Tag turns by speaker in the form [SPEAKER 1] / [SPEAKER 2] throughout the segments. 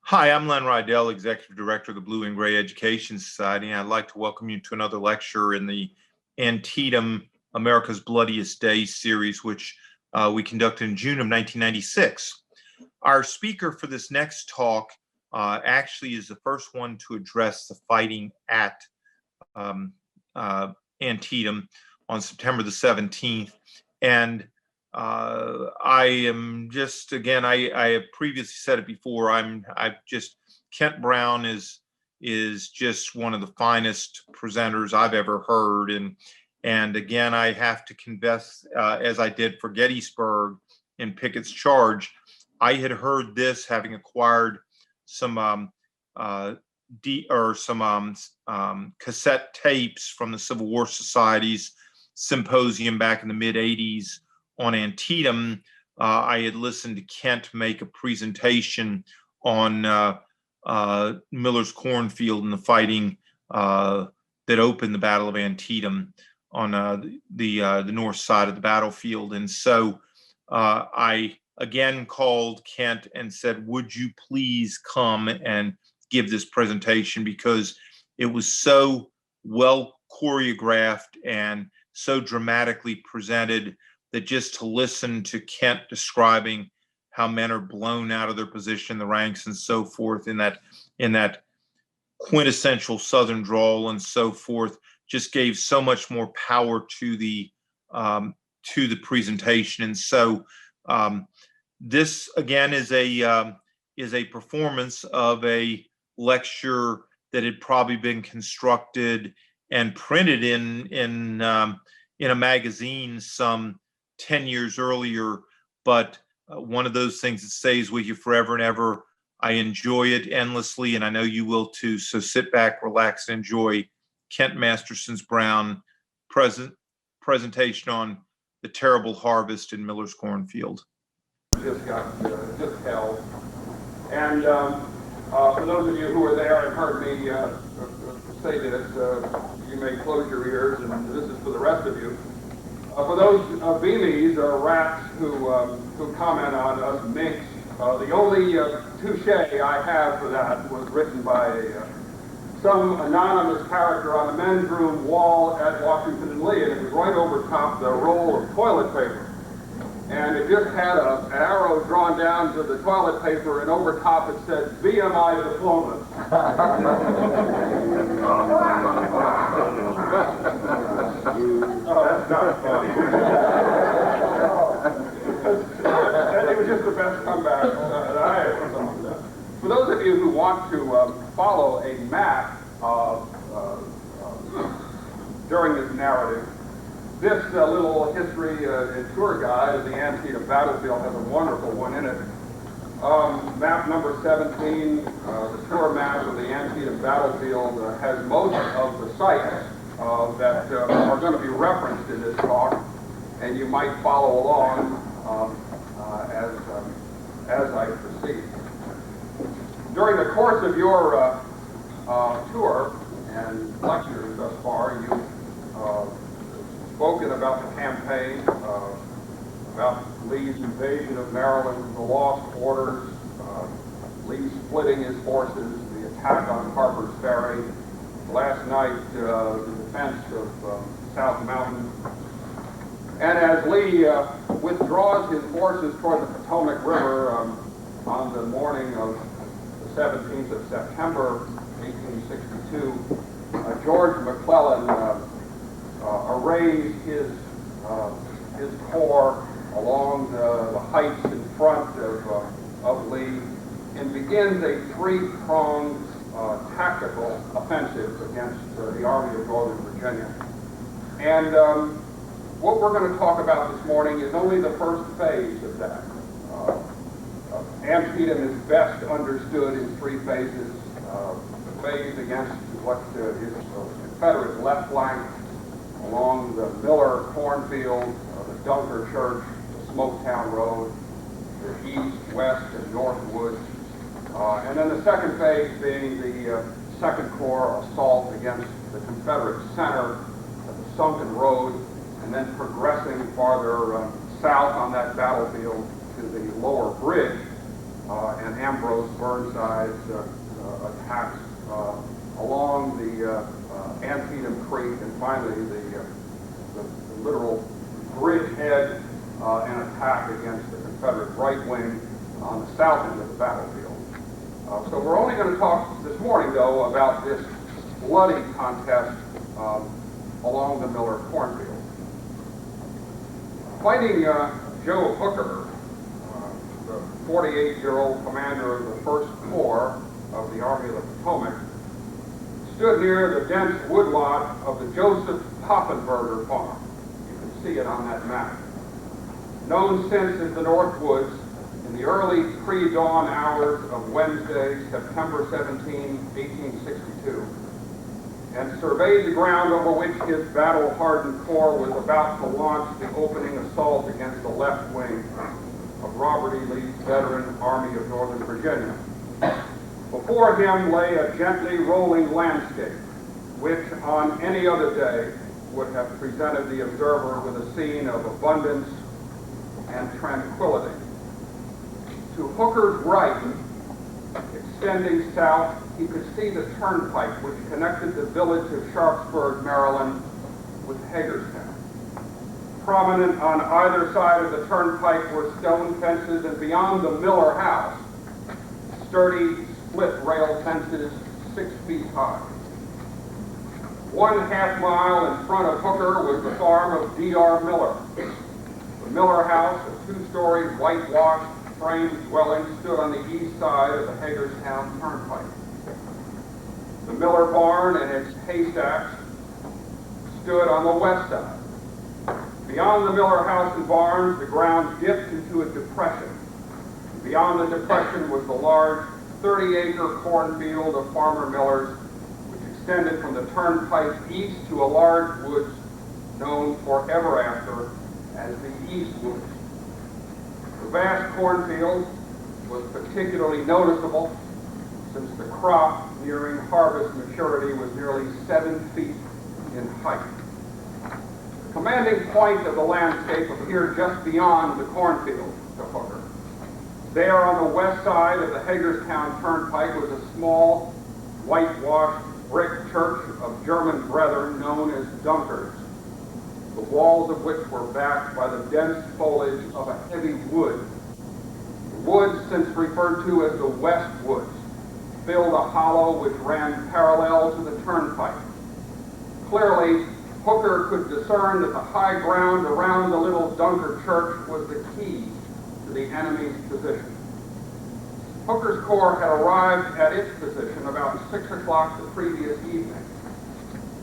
[SPEAKER 1] Hi, I'm Len Rydell, Executive Director of the Blue and Gray Education Society, and I'd like to welcome you to another lecture in the Antietam America's Bloodiest Day series, which we conducted in June of 1996. Our speaker for this next talk actually is the first one to address the fighting at Antietam on September the 17th. And I am just, again, I have previously said it before, Kent Brown is just one of the finest presenters I've ever heard. And again, I have to confess, as I did for Gettysburg in Pickett's Charge, I had heard this having acquired some cassette tapes from the Civil War Society's symposium back in the mid-'80s on Antietam. I had listened to Kent make a presentation on Miller's cornfield and the fighting that opened the Battle of Antietam on the north side of the battlefield. And so I again called Kent and said, would you please come and give this presentation, because it was so well choreographed and so dramatically presented that just to listen to Kent describing how men are blown out of their position in the ranks and so forth in that quintessential Southern drawl and so forth just gave so much more power to the presentation. And so this again is a performance of a lecture that had probably been constructed and printed in a magazine some 10 years earlier, but one of those things that stays with you forever and ever. I enjoy it endlessly, and I know you will too. So sit back, relax, and enjoy Kent MAsterson's Brown presentation on the terrible harvest in Miller's cornfield.
[SPEAKER 2] Just held. And for those of you who were there and heard me say this, you may close your ears, and this is for the rest of you. For those beamies or rats who comment on us minks, the only touche I have for that was written by some anonymous character on the men's room wall at Washington and Lee, and it was right over top the roll of toilet paper. And it just had an arrow drawn down to the toilet paper, and over top it said, BMI diplomas. Oh, that's not funny. It was just the best comeback that I ever saw. For those of you who want to follow a map during this narrative, this little history and tour guide of the Antietam battlefield has a wonderful one in it. Map number 17, the tour map of the Antietam battlefield, has most of the sites that are going to be referenced in this talk, and you might follow along as I proceed. During the course of your tour and lectures thus far, you've spoken about the campaign, about Lee's invasion of Maryland, the lost orders, Lee splitting his forces, the attack on Harper's Ferry, last night the defense of South Mountain. And as Lee withdraws his forces toward the Potomac River on the morning of the 17th of September, 1862, George McClellan arrays his corps along the heights in front of Lee and begins a three-pronged tactical offensive against the Army of Northern Virginia. And what we're going to talk about this morning is only the first phase of that. Antietam is best understood in three phases. The phase against what is the Confederate left flank, along the Miller cornfield, the Dunker Church, the Smoketown Road, the east, west, and north woods. And then the second phase being the Second Corps assault against the Confederate center of the Sunken Road, and then progressing farther south on that battlefield to the lower bridge and Ambrose Burnside's attacks along the Antietam Creek, and finally the literal bridgehead, an attack against the Confederate right wing on the south end of the battlefield. So we're only going to talk this morning, though, about this bloody contest along the Miller cornfield. Fighting Joe Hooker, the 48-year-old commander of the 1st Corps of the Army of the Potomac, stood near the dense woodlot of the Joseph Poffenberger farm. You can see it on that map. Known since as the North Woods, in the early pre-dawn hours of Wednesday, September 17, 1862, and surveyed the ground over which his battle-hardened corps was about to launch the opening assault against the left wing of Robert E. Lee's veteran Army of Northern Virginia. Before him lay a gently rolling landscape, which on any other day would have presented the observer with a scene of abundance and tranquility. To Hooker's right, extending south, he could see the turnpike which connected the village of Sharpsburg, Maryland, with Hagerstown. Prominent on either side of the turnpike were stone fences, and beyond the Miller house, sturdy split rail fences 6 feet high. 1/2 mile in front of Hooker was the farm of D.R. Miller. The Miller house, a 2-story whitewashed frame dwelling, stood on the east side of the Hagerstown Turnpike. The Miller barn and its haystacks stood on the west side. Beyond the Miller house and barns, the ground dipped into a depression. Beyond the depression was the large 30-acre cornfield of Farmer Miller's, which extended from the turnpike east to a large woods known forever after as the East Woods. The vast cornfield was particularly noticeable since the crop nearing harvest maturity was nearly 7 feet in height. The commanding point of the landscape appeared just beyond the cornfield to Hooker. There on the west side of the Hagerstown Turnpike was a small, whitewashed brick church of German brethren known as Dunkers, the walls of which were backed by the dense foliage of a heavy wood. The woods, since referred to as the West Woods, filled a hollow which ran parallel to the turnpike. Clearly, Hooker could discern that the high ground around the little Dunker church was the key to the enemy's position. Hooker's corps had arrived at its position about 6 o'clock the previous evening.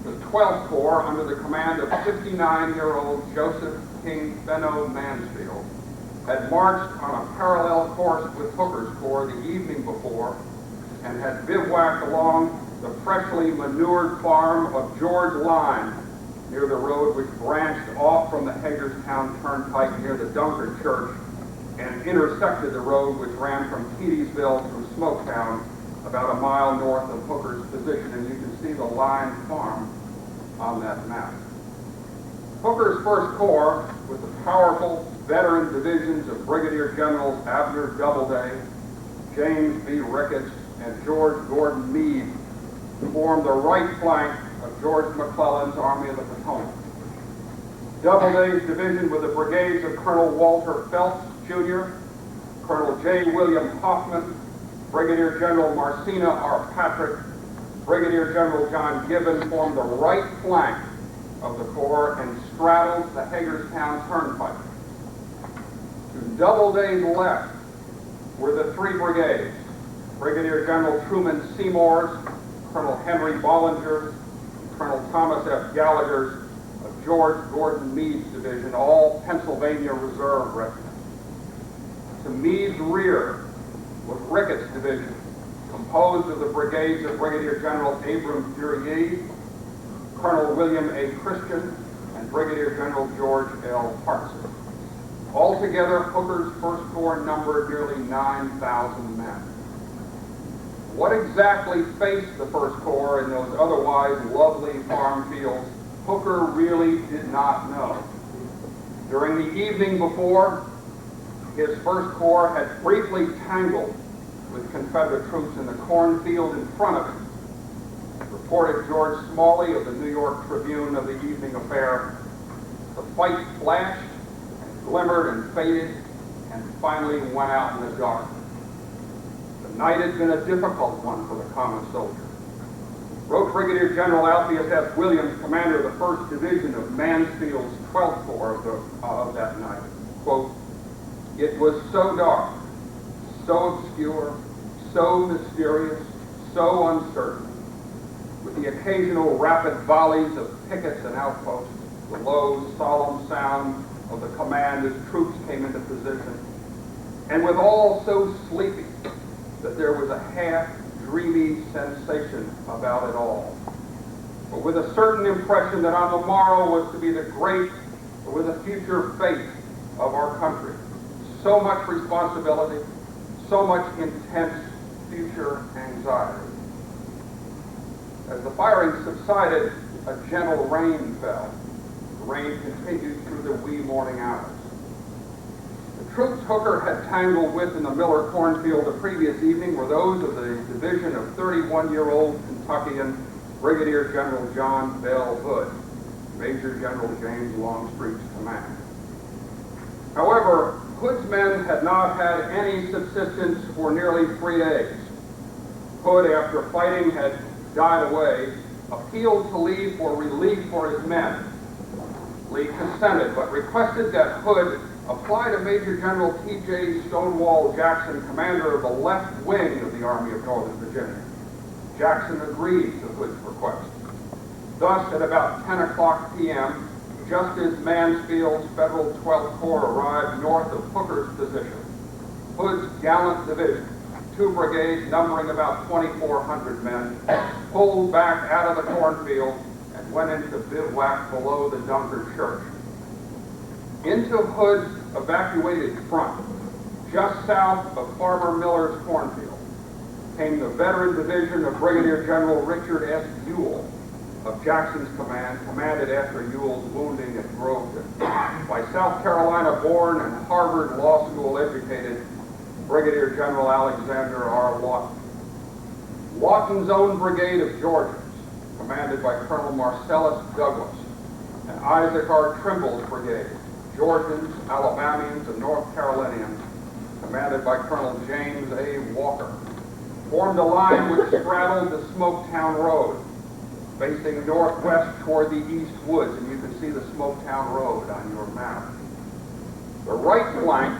[SPEAKER 2] The 12th Corps, under the command of 59-year-old Joseph King Benno Mansfield, had marched on a parallel course with Hooker's corps the evening before and had bivouacked along the freshly manured farm of George Lyme near the road which branched off from the Hagerstown Turnpike near the Dunker Church and intersected the road which ran from Keedysville through Smoketown about a mile north of Hooker's position, and you can see the Lyme farm on that map. Hooker's 1st Corps, with the powerful veteran divisions of Brigadier Generals Abner Doubleday, James B. Ricketts, and George Gordon Meade, formed the right flank of George McClellan's Army of the Potomac. Doubleday's division, with the brigades of Colonel Walter Phelps, Jr., Colonel J. William Hoffman, Brigadier General Marcina R. Patrick, Brigadier General John Gibbon, formed the right flank of the Corps and straddled the Hagerstown Turnpike. To Doubleday's left were the 3 brigades, Brigadier General Truman Seymour's, Colonel Henry Bollinger's, and Colonel Thomas F. Gallagher's of George Gordon Meade's division, all Pennsylvania Reserve regiments. To Meade's rear was Ricketts' division, composed of the brigades of Brigadier General Abram Duryea, Colonel William A. Christian, and Brigadier General George L. Hartson. Altogether, Hooker's 1st Corps numbered nearly 9,000 men. What exactly faced the 1st Corps in those otherwise lovely farm fields, Hooker really did not know. During the evening before, his First Corps had briefly tangled with Confederate troops in the cornfield in front of him. Reported George Smalley of the New York Tribune of the evening affair, the fight flashed, and glimmered and faded, and finally went out in the dark. The night had been a difficult one for the common soldier. Wrote Brigadier General Alpheus S. Williams, commander of the 1st Division of Mansfield's 12th Corps of that night, quote, "It was so dark, so obscure, so mysterious, so uncertain, with the occasional rapid volleys of pickets and outposts, the low, solemn sound of the command as troops came into position, and with all so sleepy that there was a half-dreamy sensation about it all, but with a certain impression that on the morrow was to be the great, or with the future fate of our country. So much responsibility, so much intense future anxiety." As the firing subsided, a gentle rain fell. The rain continued through the wee morning hours. The troops Hooker had tangled with in the Miller cornfield the previous evening were those of the division of 31-year-old Kentuckian Brigadier General John Bell Hood, Major General James Longstreet's command. However, Hood's men had not had any subsistence for nearly 3 days. Hood, after fighting had died away, appealed to Lee for relief for his men. Lee consented, but requested that Hood apply to Major General T.J. Stonewall Jackson, commander of the left wing of the Army of Northern Virginia. Jackson agreed to Hood's request. Thus, at about 10 o'clock p.m., just as Mansfield's Federal 12th Corps arrived north of Hooker's position, Hood's gallant division, 2 brigades numbering about 2,400 men, pulled back out of the cornfield and went into bivouac below the Dunker Church. Into Hood's evacuated front, just south of Farmer Miller's cornfield, came the veteran division of Brigadier General Richard S. Ewell of Jackson's command, commanded after Ewell's wounding at Groveton by South Carolina born and Harvard Law School educated Brigadier General Alexander R. Lawton. Lawton's own brigade of Georgians, commanded by Colonel Marcellus Douglas, and Isaac R. Trimble's brigade, Georgians, Alabamians, and North Carolinians, commanded by Colonel James A. Walker, formed a line which straddled the Smoketown Road, facing northwest toward the East Woods, and you can see the Smoketown Road on your map. The right flank,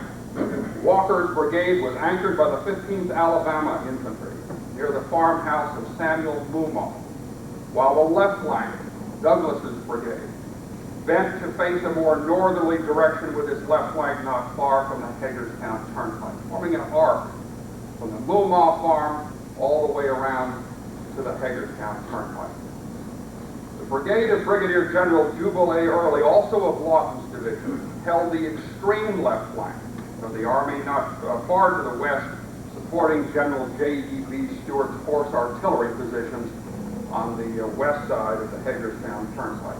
[SPEAKER 2] Walker's brigade, was anchored by the 15th Alabama Infantry near the farmhouse of Samuel Moomaw, while the left flank, Douglas's brigade, bent to face a more northerly direction with its left flank not far from the Hagerstown Turnpike, forming an arc from the Moomaw farm all the way around to the Hagerstown Turnpike. The brigade of Brigadier General Jubal A. Early, also of Lawton's division, held the extreme left flank of the Army, not far to the west, supporting General J.E.B. Stewart's horse artillery positions on the west side of the Hagerstown Turnpike.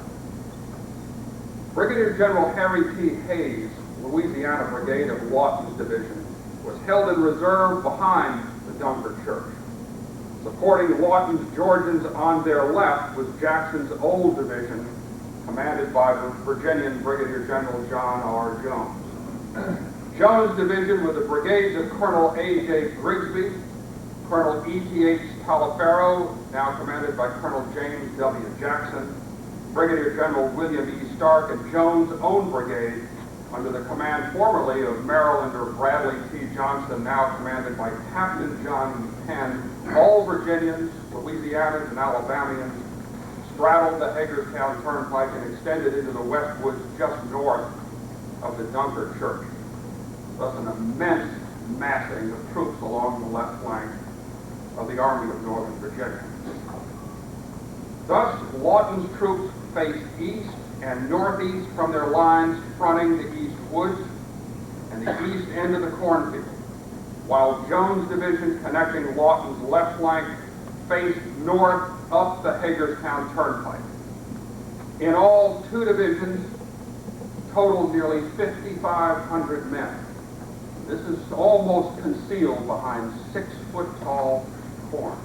[SPEAKER 2] Brigadier General Harry T. Hayes, Louisiana Brigade of Lawton's division, was held in reserve behind the Dunker Church. Supporting Lawton's Georgians on their left was Jackson's old division, commanded by Virginian Brigadier General John R. Jones. Jones' division, with the brigades of Colonel A.J. Grigsby, Colonel E.T.H. Taliaferro, now commanded by Colonel James W. Jackson, Brigadier General William E. Stark, and Jones' own brigade, under the command formerly of Marylander Bradley T. Johnston, now commanded by Captain John E. Penn, all Virginians, Louisianans, and Alabamians, straddled the Hagerstown Turnpike and extended into the West Woods just north of the Dunker Church. Thus an immense massing of troops along the left flank of the Army of Northern Virginia. Thus, Lawton's troops faced east and northeast from their lines fronting the East Woods and the east end of the cornfield, while Jones' division, connecting Lawton's left flank, faced north up the Hagerstown Turnpike. In all, 2 divisions totaled nearly 5,500 men, This is almost concealed behind 6-foot-tall corn.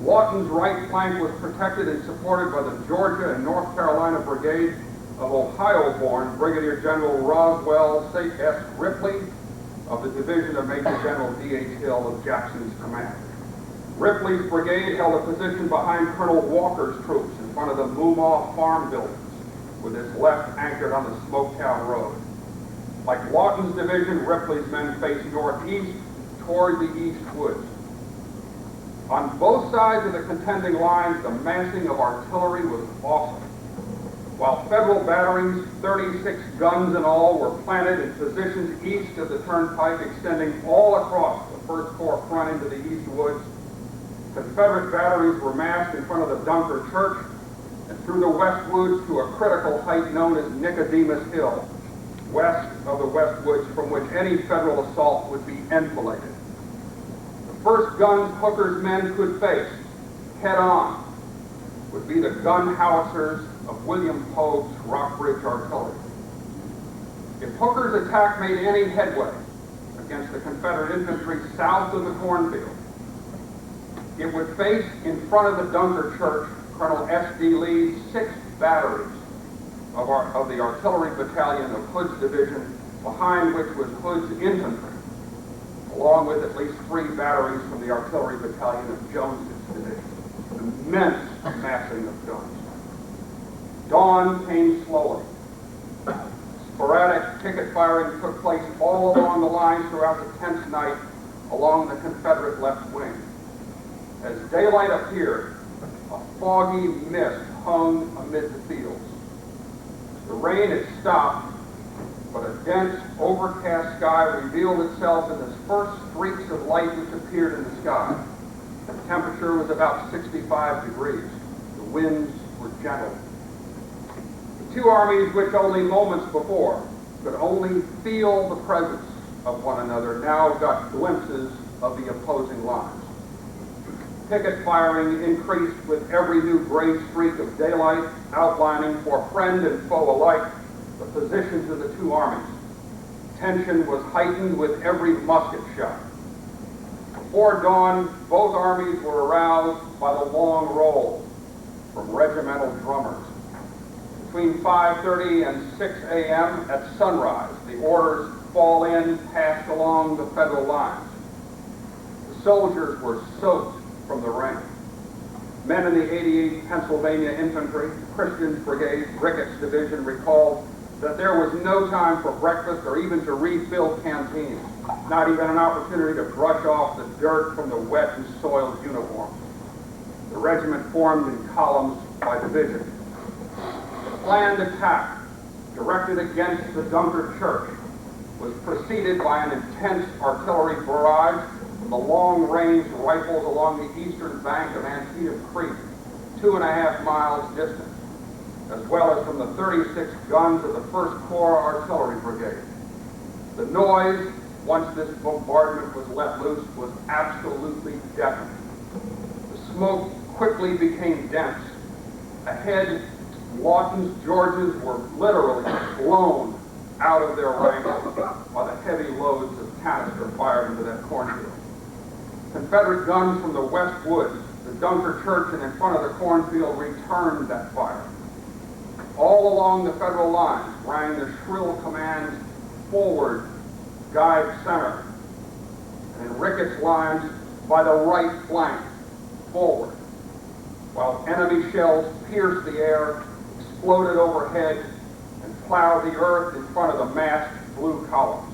[SPEAKER 2] Lawton's right flank was protected and supported by the Georgia and North Carolina Brigade of Ohio-born Brigadier General Roswell S. Ripley of the division of Major General D.H. Hill of Jackson's command. Ripley's brigade held a position behind Colonel Walker's troops in front of the Moomaw farm buildings, with its left anchored on the Smoketown Road. Like Lawton's division, Ripley's men faced northeast toward the East Woods. On both sides of the contending lines, the massing of artillery was awesome. While federal batteries, 36 guns in all, were planted in positions east of the turnpike, extending all across the 1st Corps front into the East Woods, Confederate batteries were massed in front of the Dunker Church and through the West Woods to a critical height known as Nicodemus Hill, west of the West Woods, from which any federal assault would be enfiladed. The first guns Hooker's men could face head-on would be the gun howitzers of William Pope's Rockbridge artillery. If Hooker's attack made any headway against the Confederate infantry south of the cornfield, it would face in front of the Dunker Church Colonel S.D. Lee's 6th batteries of the artillery battalion of Hood's division, behind which was Hood's infantry, along with at least 3 batteries from the artillery battalion of Jones's division. Immense massing of guns. Dawn came slowly. Sporadic picket firing took place all along the line throughout the tense night along the Confederate left wing. As daylight appeared, a foggy mist hung amid the fields. The rain had stopped, but a dense, overcast sky revealed itself in the first streaks of light which appeared in the sky. The temperature was about 65 degrees. The winds were gentle. The two armies, which only moments before could only feel the presence of one another, now got glimpses of the opposing lines. Picket firing increased with every new gray streak of daylight, outlining for friend and foe alike the positions of the two armies. Tension was heightened with every musket shot. Before dawn, both armies were aroused by the long roll from regimental drummers. Between 5:30 and 6 a.m. at sunrise, the orders fall in passed along the Federal lines. The soldiers were soaked from the rain. Men in the 88th Pennsylvania Infantry, Christian's Brigade, Ricketts Division recalled that there was no time for breakfast or even to refill canteens, not even an opportunity to brush off the dirt from the wet and soiled uniforms. The regiment formed in columns by division. The planned attack, directed against the Dunker Church, was preceded by an intense artillery barrage from the long-range rifles along the eastern bank of Antietam Creek, 2.5 miles distant, as well as from the 36 guns of the 1st Corps Artillery Brigade. The noise, once this bombardment was let loose, was absolutely deafening. The smoke quickly became dense. Ahead, Lawton's Georges were literally blown out of their ranks by the heavy loads of canister fired into that cornfield. Confederate guns from the West Woods, the Dunker Church, and in front of the cornfield returned that fire. All along the Federal lines rang the shrill commands, "Forward, guide center," and in Ricketts' lines, "By the right flank, forward," while enemy shells pierced the air, exploded overhead, and plowed the earth in front of the massed blue columns.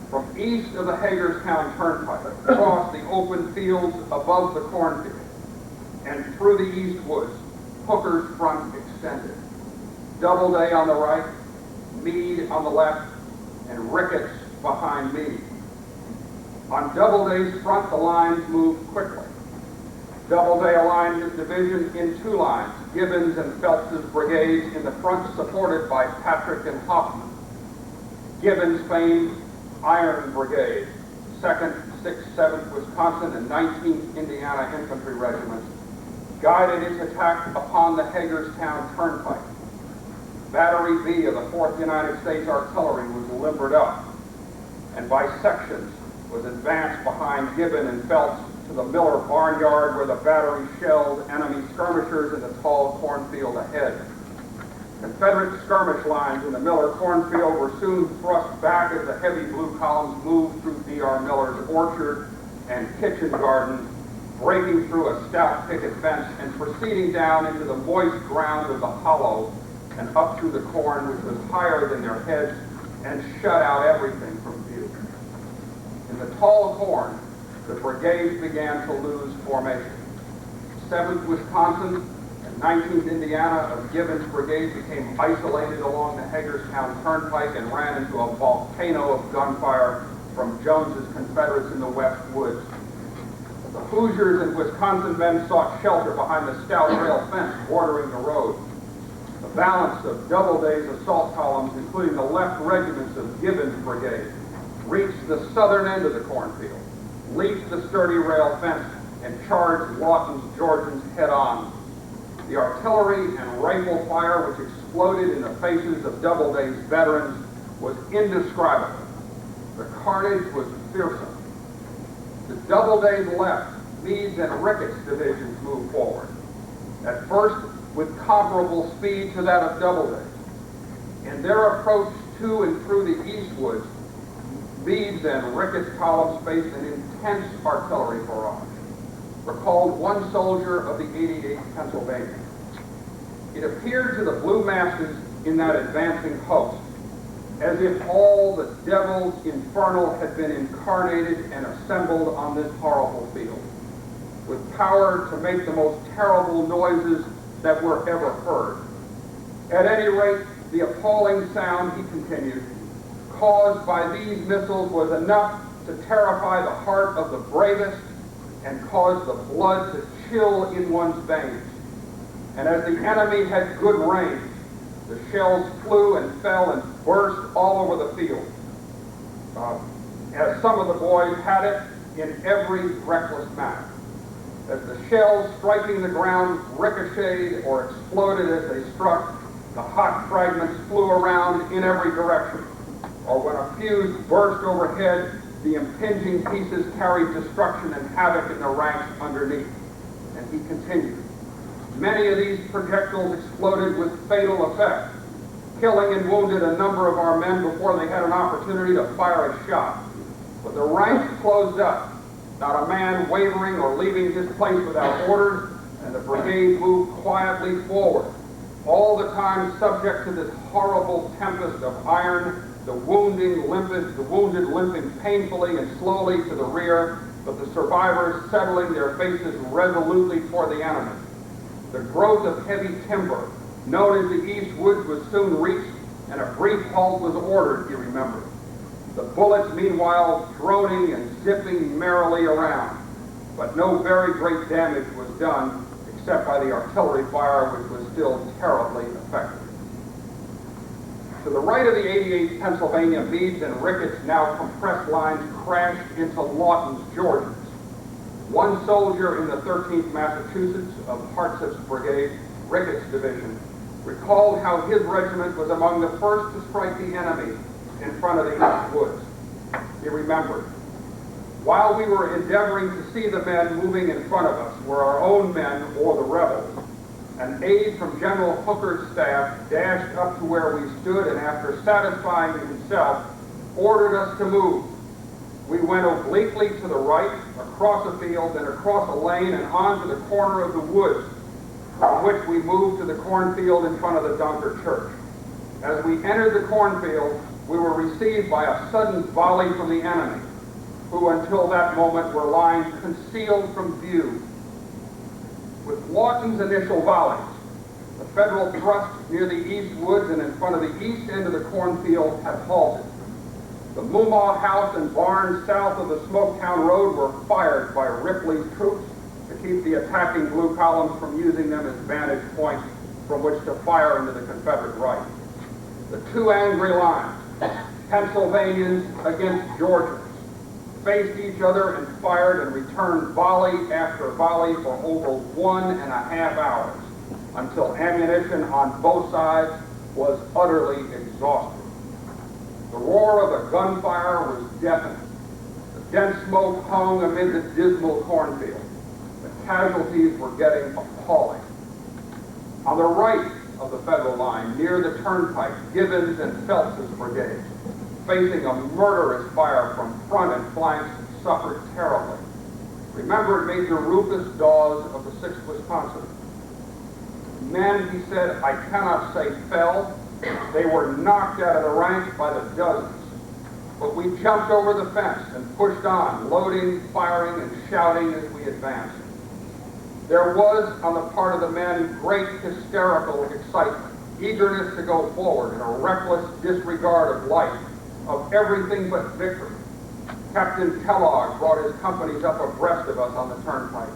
[SPEAKER 2] From east of the Hagerstown Turnpike, across the open fields above the cornfield, and through the East Woods, Hooker's front extended. Doubleday on the right, Meade on the left, and Ricketts behind Meade. On Doubleday's front, the lines moved quickly. Doubleday aligned his division in 2 lines, Gibbons and Phelps's brigades in the front, supported by Patrick and Hoffman. Gibbons' famed Iron Brigade, 2nd, 6th, 7th Wisconsin, and 19th Indiana Infantry Regiments, guided its attack upon the Hagerstown Turnpike. Battery B of the 4th United States Artillery was limbered up. and by sections was advanced behind Gibbon and Phelps to the Miller barnyard where the battery shelled enemy skirmishers in the tall cornfield ahead. Confederate skirmish lines in the Miller cornfield were soon thrust back as the heavy blue columns moved through D.R. Miller's orchard and kitchen garden, breaking through a stout picket fence and proceeding down into the moist ground of the hollow and up through the corn, which was higher than their heads and shut out everything from view. In the tall corn, the brigades began to lose formation. 7th Wisconsin and 19th Indiana of Gibbon's brigade became isolated along the Hagerstown Turnpike and ran into a volcano of gunfire from Jones's Confederates in the West Woods. The Hoosiers and Wisconsin men sought shelter behind the stout rail fence bordering the road. The balance of Doubleday's assault columns, including the left regiments of Gibbon's brigade, reached the southern end of the cornfield, leaped the sturdy rail fence, and charged Lawton's Georgians head-on. The artillery and rifle fire which exploded in the faces of Doubleday's veterans was indescribable. The carnage was fearsome. To Doubleday's left, Meade's and Ricketts divisions moved forward, at first with comparable speed to that of Doubleday's. In their approach to and through the East Woods, Meade's and Ricketts columns faced an intense artillery barrage, recalled one soldier of the 88th Pennsylvania. It appeared to the blue masses in that advancing host as if all the devils infernal had been incarnated and assembled on this horrible field, with power to make the most terrible noises that were ever heard. At any rate, the appalling sound, he continued, caused by these missiles was enough to terrify the heart of the bravest and cause the blood to chill in one's veins. And as the enemy had good range, the shells flew and fell and burst all over the field. As some of the boys had it, in every reckless manner. As the shells striking the ground ricocheted or exploded as they struck, the hot fragments flew around in every direction. Or when a fuse burst overhead, the impinging pieces carried destruction and havoc in the ranks underneath. And he continued. Many of these projectiles exploded with fatal effect, killing and wounded a number of our men before they had an opportunity to fire a shot. But the ranks closed up, not a man wavering or leaving his place without orders, and the brigade moved quietly forward, all the time subject to this horrible tempest of iron, the wounded limping painfully and slowly to the rear, but the survivors settling their faces resolutely toward the enemy. The growth of heavy timber, known as the East Woods, was soon reached, and a brief halt was ordered, you remember. The bullets, meanwhile, droning and zipping merrily around, but no very great damage was done, except by the artillery fire, which was still terribly effective. To the right of the 88th Pennsylvania, Meade's and Ricketts' now compressed lines crashed into Lawton's Georgians. One soldier in the 13th Massachusetts of Hartsup's brigade, Ricketts' division, recalled how his regiment was among the first to strike the enemy in front of the East Woods. He remembered, while we were endeavoring to see the men moving in front of us were our own men or the rebels, an aide from General Hooker's staff dashed up to where we stood and after satisfying himself, ordered us to move. We went obliquely to the right, across a field, then across a lane and on to the corner of the woods, from which we moved to the cornfield in front of the Dunker Church. As we entered the cornfield, we were received by a sudden volley from the enemy, who until that moment were lying concealed from view. With Lawton's initial volleys, the Federal thrust near the East Woods and in front of the east end of the cornfield had halted. The Moomaw House and barns south of the Smoketown Road were fired by Ripley's troops to keep the attacking blue columns from using them as vantage points from which to fire into the Confederate right. The two angry lines, Pennsylvanians against Georgians, faced each other and fired and returned volley after volley for over 1.5 hours until ammunition on both sides was utterly exhausted. The The roar of the gunfire was deafening. The dense smoke hung amid the dismal cornfield. The casualties were getting appalling. On the right of the Federal line, near the turnpike, Gibbons and Phelps's brigades, facing a murderous fire from front and flanks, suffered terribly. Remembered Major Rufus Dawes of the 6th Wisconsin. Men, he said, I cannot say fell. They were knocked out of the ranks by the dozens. But we jumped over the fence and pushed on, loading, firing, and shouting as we advanced. There was, on the part of the men, great hysterical excitement, eagerness to go forward, and a reckless disregard of life, of everything but victory. Captain Kellogg brought his companies up abreast of us on the turnpike.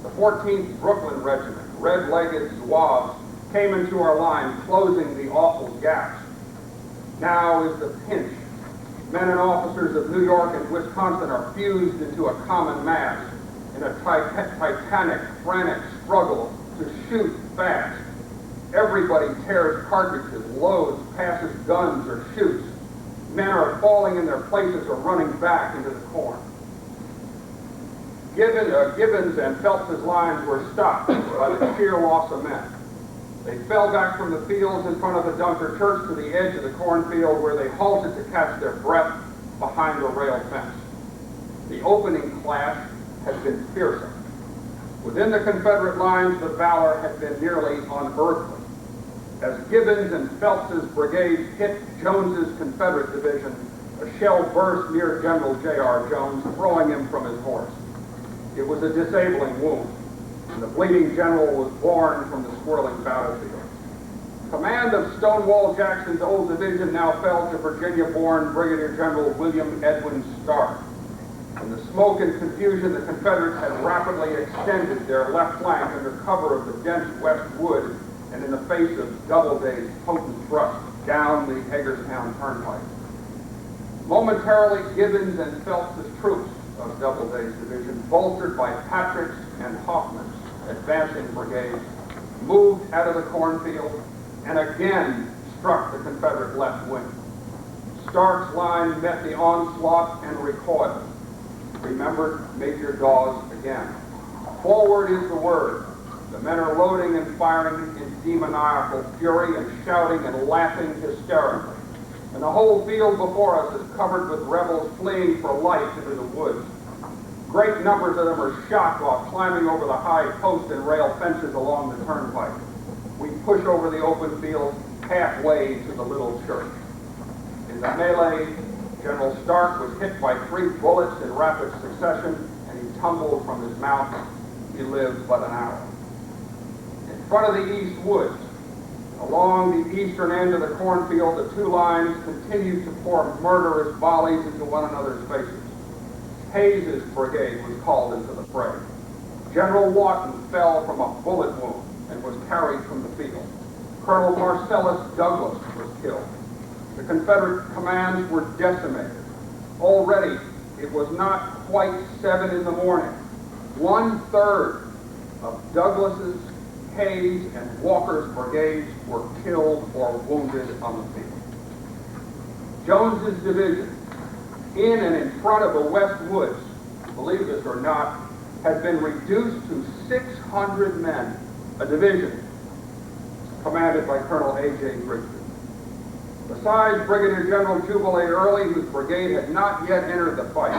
[SPEAKER 2] The 14th Brooklyn Regiment, red-legged Zouaves, came into our line, closing the awful gaps. Now is the pinch. Men and officers of New York and Wisconsin are fused into a common mass in a titanic, frantic struggle to shoot fast. Everybody tears cartridges, loads, passes guns, or shoots. Men are falling in their places or running back into the corn. Gibbons and Phelps's lines were stopped by the sheer loss of men. They fell back from the fields in front of the Dunker Church to the edge of the cornfield, where they halted to catch their breath behind the rail fence. The opening clash had been fearsome. Within the Confederate lines, the valor had been nearly unearthly. As Gibbons and Phelps's brigades hit Jones's Confederate division, a shell burst near General J.R. Jones, throwing him from his horse. It was a disabling wound, and the bleeding general was borne from the swirling battlefield. Command of Stonewall Jackson's old division now fell to Virginia-born Brigadier General William Edwin Stark. In the smoke and confusion, the Confederates had rapidly extended their left flank under cover of the dense west wood and in the face of Doubleday's potent thrust down the Hagerstown Turnpike. Momentarily, Gibbons and Phelps's troops of Doubleday's division, bolstered by Patrick's and Hoffman's advancing brigades, moved out of the cornfield and again struck the Confederate left wing. Stark's line met the onslaught and recoiled. Remembered Major Dawes again. Forward is the word. The men are loading and firing in demoniacal fury and shouting and laughing hysterically. And the whole field before us is covered with rebels fleeing for life into the woods. Great numbers of them are shot while climbing over the high post and rail fences along the turnpike. We push over the open field halfway to the little church. In the melee, General Stark was hit by 3 bullets in rapid succession, and he tumbled from his mount. He lived but an hour. In front of the east woods, along the eastern end of the cornfield, the two lines continued to pour murderous volleys into one another's faces. Hayes's brigade was called into the fray. General Wharton fell from a bullet wound and was carried from the field. Colonel Marcellus Douglas was killed. The Confederate commands were decimated. Already, it was not quite 7 in the morning. 1/3 of Douglas's, Hayes, and Walker's brigades were killed or wounded on the field. Jones's division, in and in front of the West Woods, believe this or not, had been reduced to 600 men, a division commanded by Colonel A.J. Grigsby. Besides Brigadier General Jubilee Early, whose brigade had not yet entered the fight,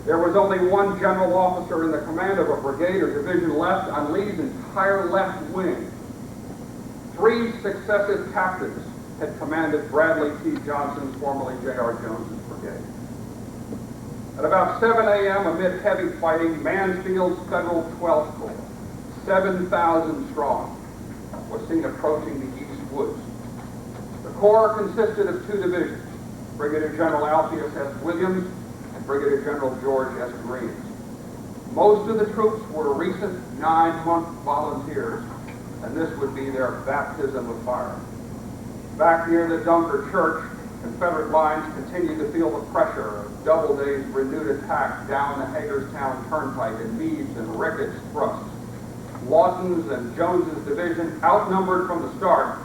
[SPEAKER 2] there was only one general officer in the command of a brigade or division left on Lee's entire left wing. 3 successive captains had commanded Bradley T. Johnson's, formerly J.R. Jones's brigade. At about 7 a.m., amid heavy fighting, Mansfield's Federal 12th Corps, 7,000 strong, was seen approaching the east woods. The Corps consisted of 2 divisions, Brigadier General Alpheus S. Williams and Brigadier General George S. Green. Most of the troops were recent 9-month volunteers, and this would be their baptism of fire. Back near the Dunker Church, Confederate lines continued to feel the pressure of Doubleday's renewed attack down the Hagerstown Turnpike and Meade's and Ricketts thrusts. Lawton's and Jones's division, outnumbered from the start,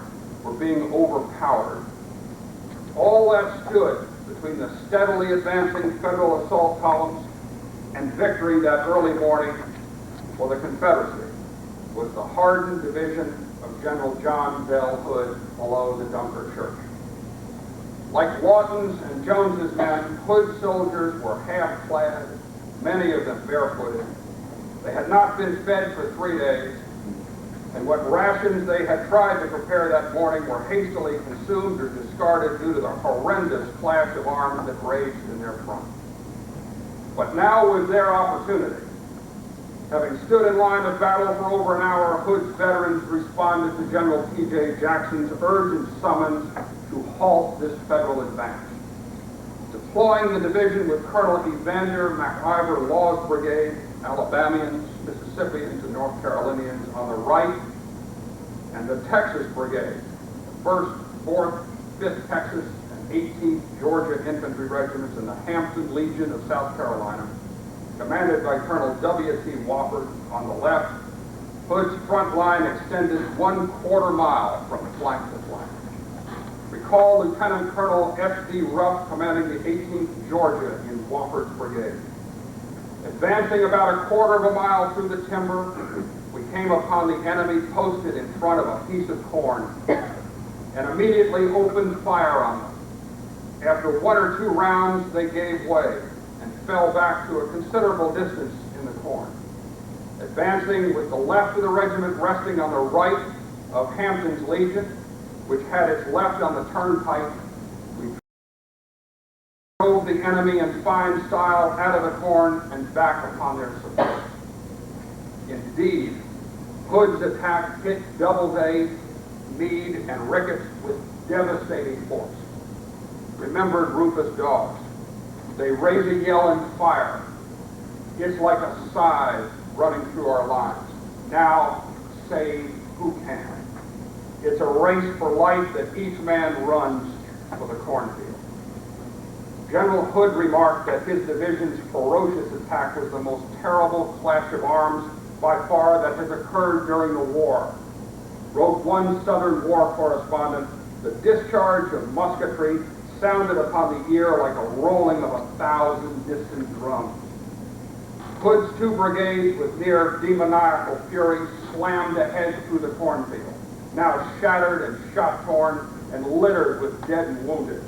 [SPEAKER 2] were being overpowered. All that stood between the steadily advancing Federal assault columns and victory that early morning for the Confederacy was the hardened division of General John Bell Hood below the Dunker Church. Like Lawton's and Jones's men, Hood's soldiers were half-clad, many of them barefooted. They had not been fed for 3 days, and what rations they had tried to prepare that morning were hastily consumed or discarded due to the horrendous clash of arms that raged in their front. But now was their opportunity. Having stood in line of battle for over an hour, Hood's veterans responded to General P.J. Jackson's urgent summons to halt this Federal advance. Deploying the division with Colonel Evander MacIver Law's brigade, Alabamians, Mississippians, and North Carolinians on the right, and the Texas Brigade, the 1st, 4th, 5th Texas, and 18th Georgia Infantry Regiments in the Hampton Legion of South Carolina, commanded by Colonel W.T. Wofford on the left. Hood's front line extended 1/4 mile from flank to flank. Recall Lieutenant Colonel F.D. Ruff commanding the 18th Georgia in Wofford's brigade. Advancing about 1/4 mile through the timber, we came upon the enemy posted in front of a piece of corn and immediately opened fire on them. After 1 or 2 rounds, they gave way and fell back to a considerable distance in the corn. Advancing with the left of the regiment resting on the right of Hampton's Legion, which had its left on the turnpike, we drove the enemy in fine style out of the corn and back upon their support. Indeed, Hood's attack hit Doubleday, Meade, and Ricketts with devastating force. Remembered Rufus Dawes. They raise a yell and fire. It's like a scythe running through our lines. Now, save who can. It's a race for life that each man runs for the cornfield. General Hood remarked that his division's ferocious attack was the most terrible clash of arms by far that has occurred during the war. Wrote one Southern war correspondent, the discharge of musketry sounded upon the ear like a rolling of 1,000 distant drums. Hood's 2 brigades with near demoniacal fury slammed ahead through the cornfield, now shattered and shot-torn and littered with dead and wounded.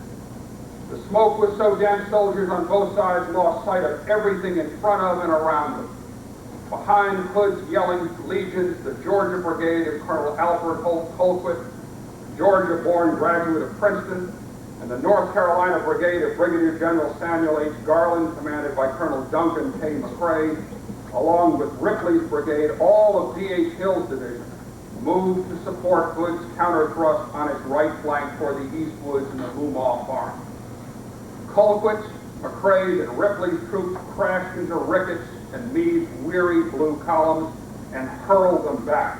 [SPEAKER 2] The smoke was so dense, soldiers on both sides lost sight of everything in front of and around them. Behind Hood's yelling legions, the Georgia Brigade of Colonel Alfred Holt Colquitt, Georgia-born graduate of Princeton, and the North Carolina Brigade of Brigadier General Samuel H. Garland, commanded by Colonel Duncan K. McCrae, along with Ripley's brigade, all of D.H. Hill's division, moved to support Hood's counter-thrust on its right flank toward the East Woods and the Moomaw Farm. Colquitt's, McCrae's, and Ripley's troops crashed into Ricketts and Meade's weary blue columns and hurled them back.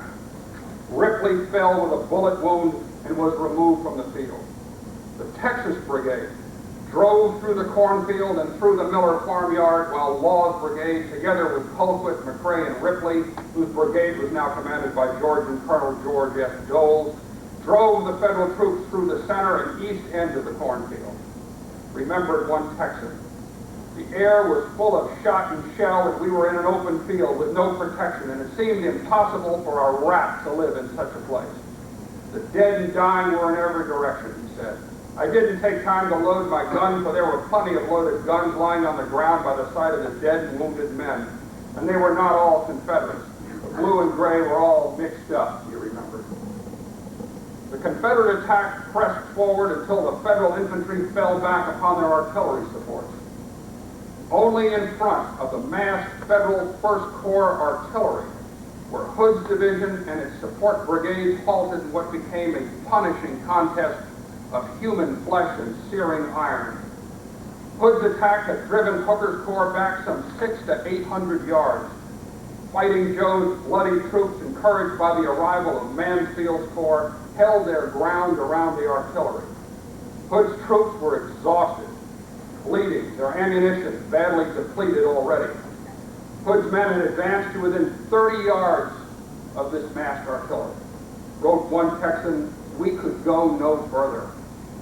[SPEAKER 2] Ripley fell with a bullet wound and was removed from the field. The Texas Brigade drove through the cornfield and through the Miller farmyard, while Law's brigade, together with Colquitt, McCrae, and Ripley, whose brigade was now commanded by Georgian Colonel George S. Doles, drove the Federal troops through the center and east end of the cornfield. Remembered one Texan. The air was full of shot and shell, and we were in an open field with no protection, and it seemed impossible for a rat to live in such a place. The dead and dying were in every direction, he said. I didn't take time to load my gun, for there were plenty of loaded guns lying on the ground by the side of the dead and wounded men. And they were not all Confederates. The blue and gray were all mixed up, he remembered. The Confederate attack pressed forward until the Federal infantry fell back upon their artillery supports. Only in front of the massed Federal 1st Corps artillery were Hood's division and its support brigades halted in what became a punishing contest of human flesh and searing iron. Hood's attack had driven Hooker's Corps back some 600 to 800 yards. Fighting Joe's bloody troops, encouraged by the arrival of Mansfield's Corps, held their ground around the artillery. Hood's troops were exhausted, bleeding, their ammunition badly depleted already. Hood's men had advanced to within 30 yards of this massed artillery. Wrote one Texan, "We could go no further.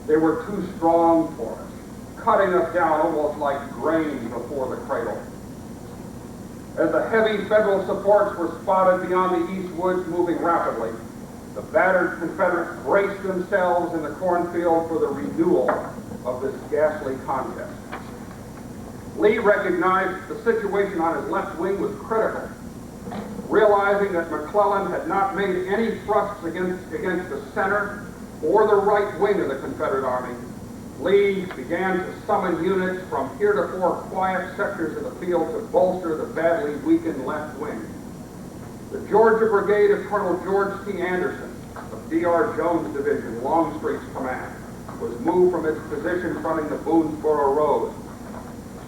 [SPEAKER 2] They were too strong for us. cutting us down almost like grain before the cradle. As the heavy Federal supports were spotted beyond the east woods moving rapidly, the battered Confederates braced themselves in the cornfield for the renewal of this ghastly contest. Lee recognized the situation on his left wing was critical. Realizing that McClellan had not made any thrusts against the center or the right wing of the Confederate Army, Lee began to summon units from heretofore quiet sectors of the field to bolster the badly weakened left wing. The Georgia Brigade of Colonel George T. Anderson of D.R. Jones' division, Longstreet's command, was moved from its position fronting the Boonesboro Road,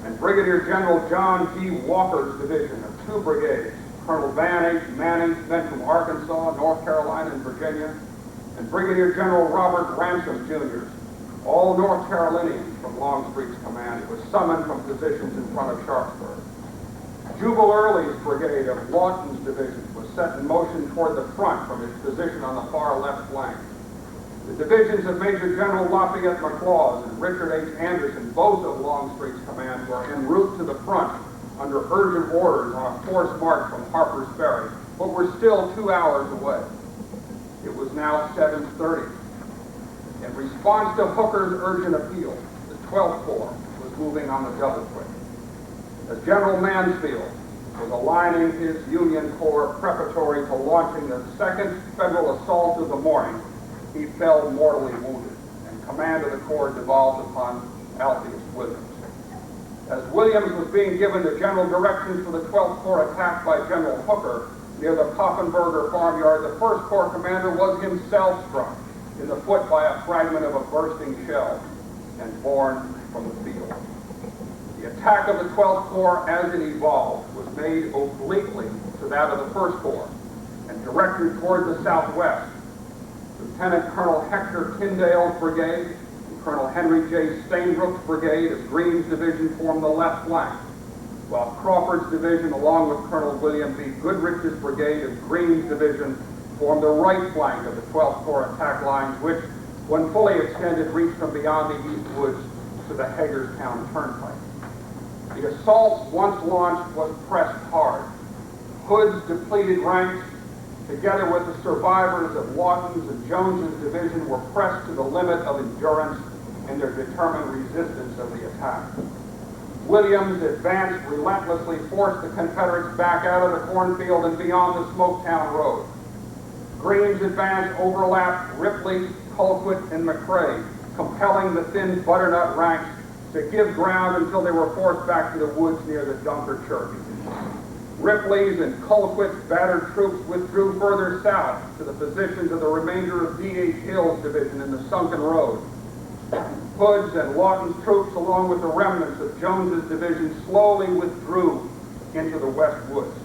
[SPEAKER 2] and Brigadier General John G. Walker's division of 2 brigades, Colonel Van H. Manning, men from Arkansas, North Carolina, and Virginia, and Brigadier General Robert Ransom, Jr., all North Carolinians from Longstreet's command, was summoned from positions in front of Sharpsburg. Jubal Early's brigade of Lawton's division was set in motion toward the front from its position on the far left flank. The divisions of Major General Lafayette McLaws and Richard H. Anderson, both of Longstreet's command, were en route to the front under urgent orders on a forced march from Harper's Ferry, but were still 2 hours away. It was now 7:30. In response to Hooker's urgent appeal, the 12th Corps was moving on the double quick. As General Mansfield was aligning his Union Corps preparatory to launching the second Federal assault of the morning, he fell mortally wounded, and command of the Corps devolved upon Alpheus Williams. As Williams was being given the general directions for the 12th Corps attack by General Hooker near the Poffenberger farmyard, the 1st Corps commander was himself struck in the foot by a fragment of a bursting shell and borne from the field. The attack of the 12th Corps, as it evolved, was made obliquely to that of the 1st Corps and directed toward the southwest. Lieutenant Colonel Hector Tyndale's brigade and Colonel Henry J. Stainbrook's brigade of Greene's division formed the left flank, while Crawford's division, along with Colonel William B. Goodrich's brigade of Greene's division, formed the right flank of the 12th Corps attack lines, which, when fully extended, reached from beyond the east woods to the Hagerstown Turnpike. The assault, once launched, was pressed hard. Hood's depleted ranks, together with the survivors of Lawton's and Jones's division, were pressed to the limit of endurance in their determined resistance of the attack. Williams' advance relentlessly forced the Confederates back out of the cornfield and beyond the Smoketown Road. Greene's advance overlapped Ripley, Colquitt, and McRae, compelling the thin butternut ranks to give ground until they were forced back to the woods near the Dunker Church. Ripley's and Colquitt's battered troops withdrew further south to the positions of the remainder of D.H. Hill's division in the Sunken Road. Hood's and Lawton's troops, along with the remnants of Jones's division, slowly withdrew into the west woods.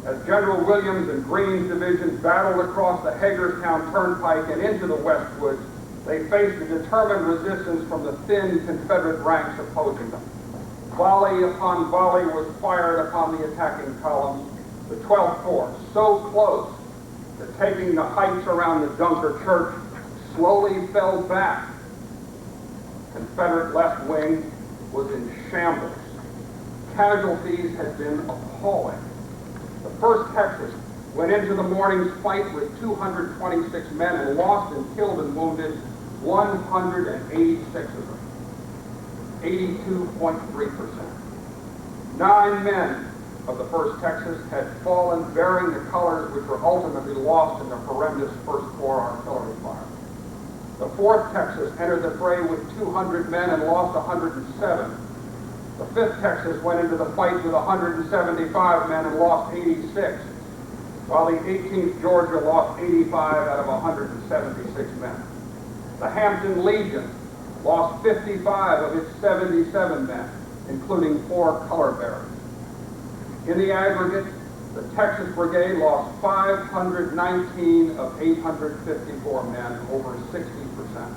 [SPEAKER 2] As General Williams and Greene's divisions battled across the Hagerstown Turnpike and into the west woods, they faced a determined resistance from the thin Confederate ranks opposing them. Volley upon volley was fired upon the attacking columns. The 12th Corps, so close that taking the heights around the Dunker Church, slowly fell back. Confederate left wing was in shambles. Casualties had been appalling. The 1st Texas went into the morning's fight with 226 men and lost and killed and wounded 186 of them, 82.3%. 9 men of the 1st Texas had fallen bearing the colors which were ultimately lost in the horrendous 1st Corps artillery fire. The 4th Texas entered the fray with 200 men and lost 107. The 5th Texas went into the fight with 175 men and lost 86, while the 18th Georgia lost 85 out of 176 men. The Hampton Legion lost 55 of its 77 men, including 4 color bearers. In the aggregate, the Texas Brigade lost 519 of 854 men, over 60%.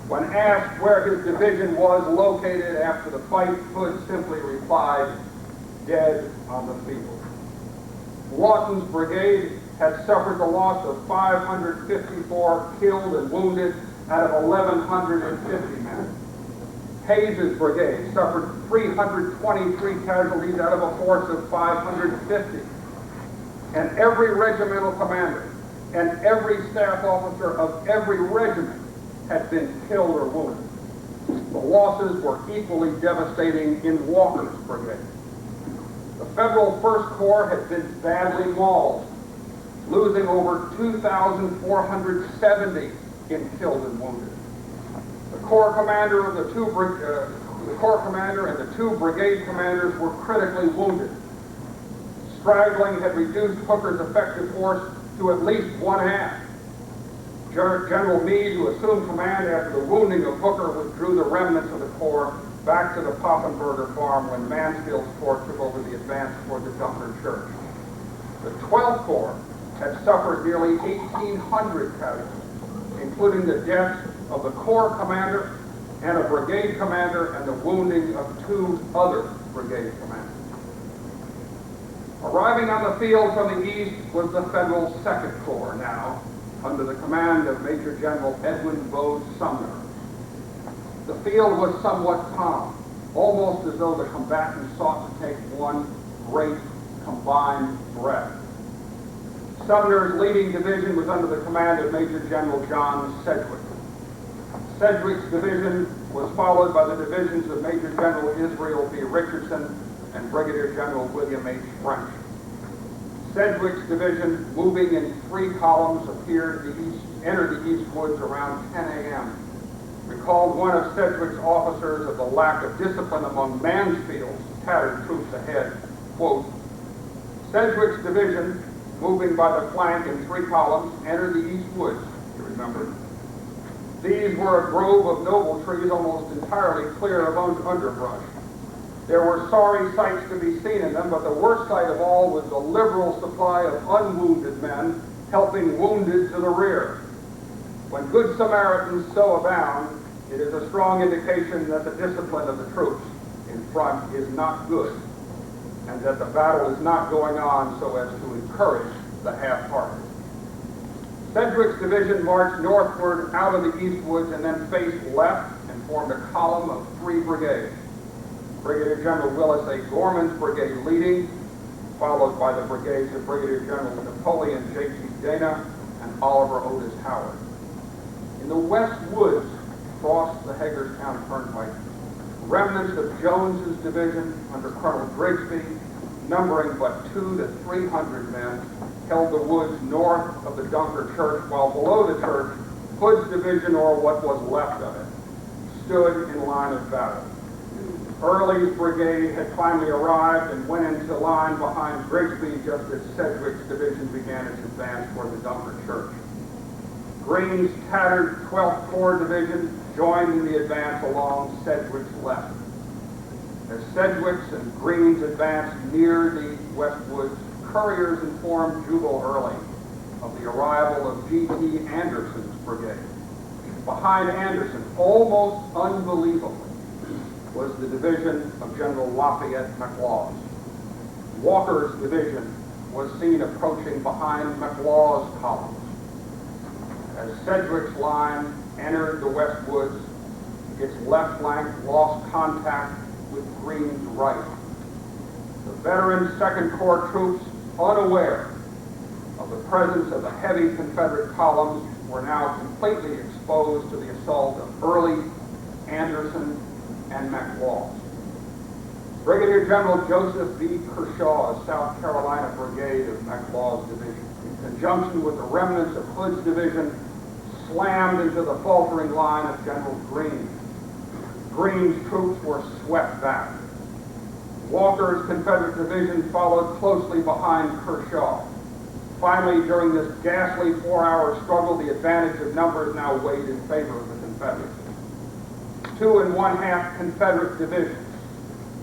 [SPEAKER 2] When asked where his division was located after the fight, Hood simply replied, "Dead on the field." Lawton's brigade had suffered the loss of 554 killed and wounded out of 1,150 men. Hayes's brigade suffered 323 casualties out of a force of 550. And every regimental commander and every staff officer of every regiment had been killed or wounded. The losses were equally devastating in Walker's brigade. The Federal First Corps had been badly mauled, losing over 2,470 in killed and wounded. The Corps commander and the two brigade commanders were critically wounded. Straggling had reduced Hooker's effective force to at least one-half. General Meade, who assumed command after the wounding of Hooker, withdrew the remnants of the Corps back to the Poffenberger farm when Mansfield's Corps took over the advance toward the Dunker Church. The 12th Corps had suffered nearly 1,800 casualties, including the deaths of the Corps commander and a brigade commander and the wounding of 2 other brigade commanders. Arriving on the field from the east was the Federal Second Corps now, under the command of Major General Edwin Bowes Sumner. The field was somewhat calm, almost as though the combatants sought to take one great combined breath. Sumner's leading division was under the command of Major General John Sedgwick. Sedgwick's division was followed by the divisions of Major General Israel B. Richardson and Brigadier General William H. French. Sedgwick's division, moving in 3 columns, entered the East Woods around 10 a.m. Recalled one of Sedgwick's officers of the lack of discipline among Mansfield's tattered troops ahead. Quote, Sedgwick's division, moving by the flank in 3 columns, entered the East Woods, you remember. These were a grove of noble trees almost entirely clear of underbrush. There were sorry sights to be seen in them, but the worst sight of all was the liberal supply of unwounded men helping wounded to the rear. When good Samaritans so abound, it is a strong indication that the discipline of the troops in front is not good, and that the battle is not going on so as to encourage the half-hearted. Sedgwick's division marched northward out of the East Woods and then faced left and formed a column of 3 brigades. Brigadier General Willis A. Gorman's brigade leading, followed by the brigades of Brigadier General Napoleon J.T. Dana and Oliver Otis Howard. In the West Woods, across the Hagerstown Turnpike, remnants of Jones's division under Colonel Grigsby, numbering but 200 to 300 men, held the woods north of the Dunker Church, while below the church, Hood's division, or what was left of it, stood in line of battle. Early's brigade had finally arrived and went into line behind Grigsby just as Sedgwick's division began its advance toward the Dunker Church. Greene's tattered 12th Corps division joined in the advance along Sedgwick's left. As Sedgwick's and Greene's advance neared the West Woods, couriers informed Jubal Early of the arrival of G.T. Anderson's brigade. Behind Anderson, almost unbelievably, was the division of General Lafayette McLaws. Walker's division was seen approaching behind McLaws' columns. As Sedgwick's line entered the West Woods, its left flank lost contact with Greene's right. The veteran Second Corps troops, unaware of the presence of the heavy Confederate columns, were now completely exposed to the assault of Early, Anderson, and McLaws. Brigadier General Joseph B. Kershaw's South Carolina Brigade of McLaws' division, in conjunction with the remnants of Hood's division, slammed into the faltering line of General Greene. Greene's troops were swept back. Walker's Confederate division followed closely behind Kershaw. Finally, during this ghastly 4-hour struggle, the advantage of numbers now weighed in favor of the Confederates. 2 1/2 Confederate divisions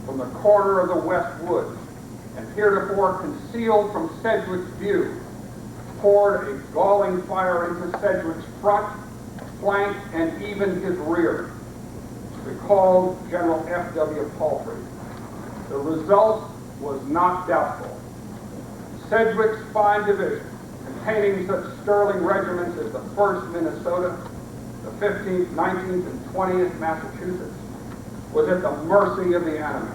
[SPEAKER 2] from the corner of the West Woods, and heretofore concealed from Sedgwick's view, poured a galling fire into Sedgwick's front, flank, and even his rear, recalled General F.W. Palfrey. The result was not doubtful. Sedgwick's fine division, containing such sterling regiments as the 1st Minnesota, the 15th, 19th, and 20th Massachusetts, was at the mercy of the enemy.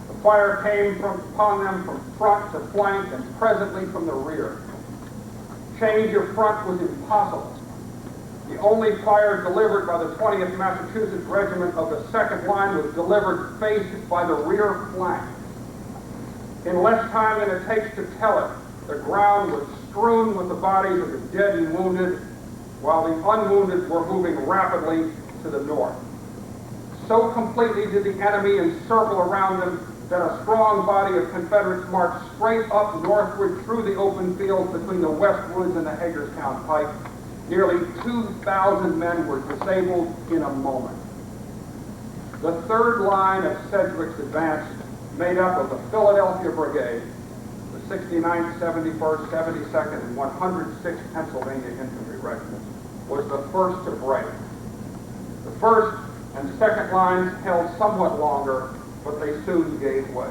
[SPEAKER 2] The fire came upon them from front to flank and presently from the rear. Change of front was impossible. The only fire delivered by the 20th Massachusetts Regiment of the second line was delivered faced by the rear flank. In less time than it takes to tell it, the ground was strewn with the bodies of the dead and wounded, while the unwounded were moving rapidly to the north. So completely did the enemy encircle around them that a strong body of Confederates marched straight up northward through the open fields between the West Woods and the Hagerstown Pike. Nearly 2,000 men were disabled in a moment. The third line of Sedgwick's advance, made up of the Philadelphia Brigade, the 69th, 71st, 72nd, and 106th Pennsylvania Infantry Regiments, was the first to break. The first and second lines held somewhat longer, but they soon gave way.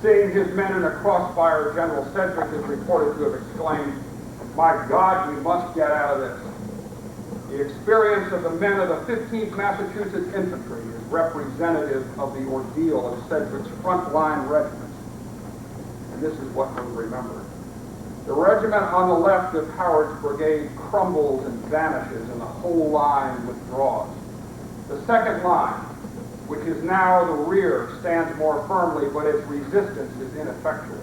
[SPEAKER 2] Seeing his men in a crossfire, General Sedgwick is reported to have exclaimed, "My God, we must get out of this." The experience of the men of the 15th Massachusetts Infantry is representative of the ordeal of Sedgwick's frontline regiments. And this is what was remembered. The regiment on the left of Howard's brigade crumbles and vanishes, and the whole line withdraws. The second line, which is now the rear, stands more firmly, but its resistance is ineffectual.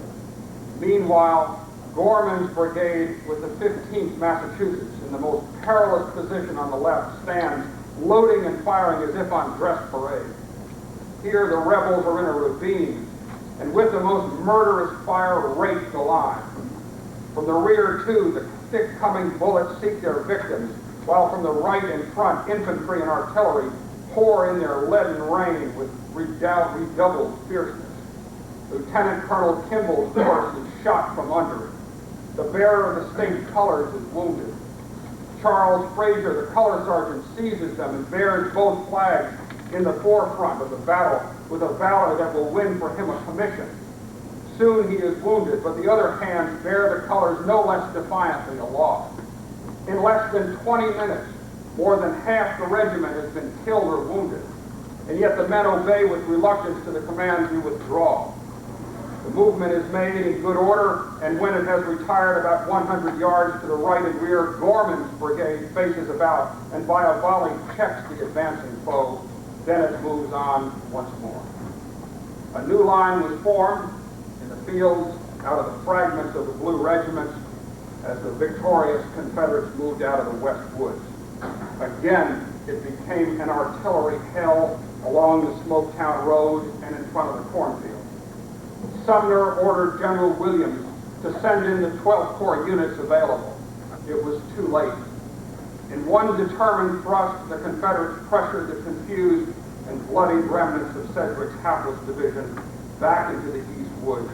[SPEAKER 2] Meanwhile, Gorman's brigade with the 15th Massachusetts in the most perilous position on the left stands loading and firing as if on dress parade. Here the rebels are in a ravine, and with the most murderous fire rake the line. From the rear, too, the thick coming bullets seek their victims, while from the right and front, infantry and artillery pour in their leaden rain with redoubled fierceness. Lieutenant Colonel Kimball's horse is shot from under it. The bearer of the state colors is wounded. Charles Frazier, the color sergeant, seizes them and bears both flags in the forefront of the battle with a valor that will win for him a commission. Soon he is wounded, but the other hands bear the colors no less defiantly aloft. In less than 20 minutes, more than half the regiment has been killed or wounded, and yet the men obey with reluctance to the command to withdraw. The movement is made in good order, and when it has retired about 100 yards to the right and rear, Gorman's brigade faces about and by a volley checks the advancing foe. Then it moves on once more. A new line was formed in the fields out of the fragments of the blue regiments as the victorious Confederates moved out of the West Woods. Again, it became an artillery hell along the Smoketown Road and in front of the cornfield. Sumner ordered General Williams to send in the 12th Corps units available. It was too late. In one determined thrust, the Confederates pressured the confused and bloodied remnants of Sedgwick's hapless division back into the East Woods.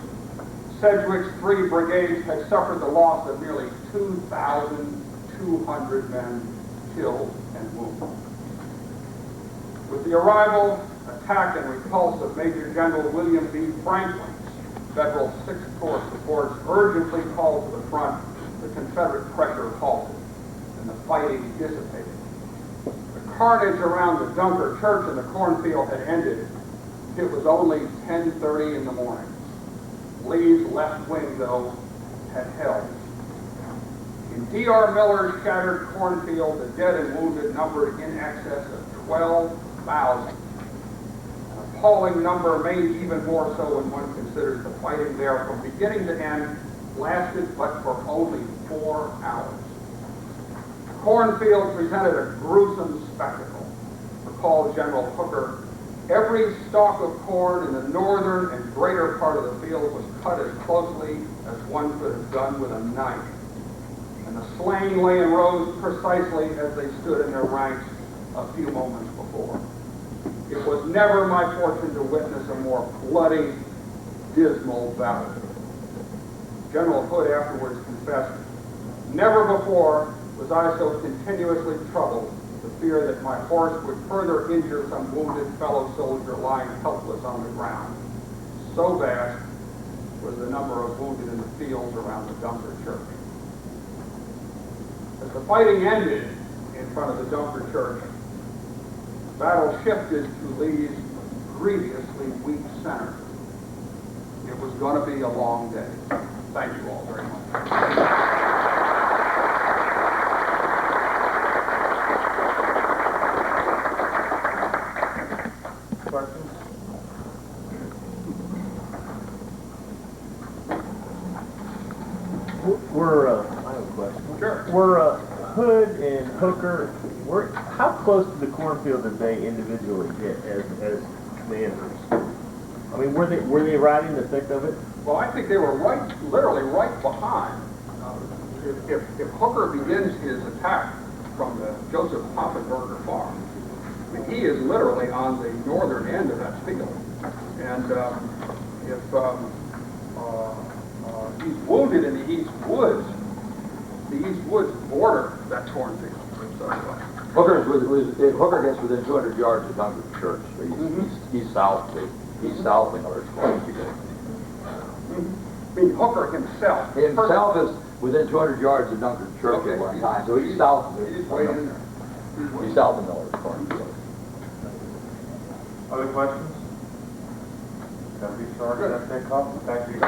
[SPEAKER 2] Sedgwick's 3 brigades had suffered the loss of nearly 2,200 men killed and wounded. With the arrival, attack, and repulse of Major General William B. Franklin's Federal 6th Corps supports urgently called to the front, the Confederate pressure halted, and the fighting dissipated. The carnage around the Dunker Church and the cornfield had ended. It was only 10:30 in the morning. Lee's left wing, though, had held. In D.R. Miller's shattered cornfield, the dead and wounded numbered in excess of 12,000. An appalling number, made even more so when one considers the fighting there from beginning to end lasted but for only 4 hours. The cornfield presented a gruesome spectacle. Recalls General Hooker, every stalk of corn in the northern and greater part of the field was cut as closely as one could have done with a knife. And the slain lay in rows precisely as they stood in their ranks a few moments before. It was never my fortune to witness a more bloody, dismal battle. General Hood afterwards confessed, "Never before was I so continuously troubled with the fear that my horse would further injure some wounded fellow soldier lying helpless on the ground. So vast was the number of wounded in the fields around the Dunker Church." As the fighting ended in front of the Dunker Church, battle shifted to Lee's grievously weak center. It was going to be a long day. Thank you all very much.
[SPEAKER 3] Questions? I have a question.
[SPEAKER 2] Sure.
[SPEAKER 3] Were Hood and Hooker, how close to the cornfield did they individually get as commanders? I mean, were they right in the thick of it?
[SPEAKER 2] Well, I think they were literally right behind. If Hooker begins his attack from the Joseph Poffenberger farm, I mean, he is literally on the northern end of that field. And if he's wounded in the East Woods border that cornfield. So,
[SPEAKER 4] Hooker gets within 200 yards of Dunkard Church. So he's south of Miller's Point.
[SPEAKER 2] I mean, Hooker himself.
[SPEAKER 4] Himself is within 200 yards of Dunkard Church at one time. So he's south of
[SPEAKER 2] He's way in there.
[SPEAKER 4] He's south of Miller's Point.
[SPEAKER 3] Other questions? That'll be started at 10 o'clock. Thank you.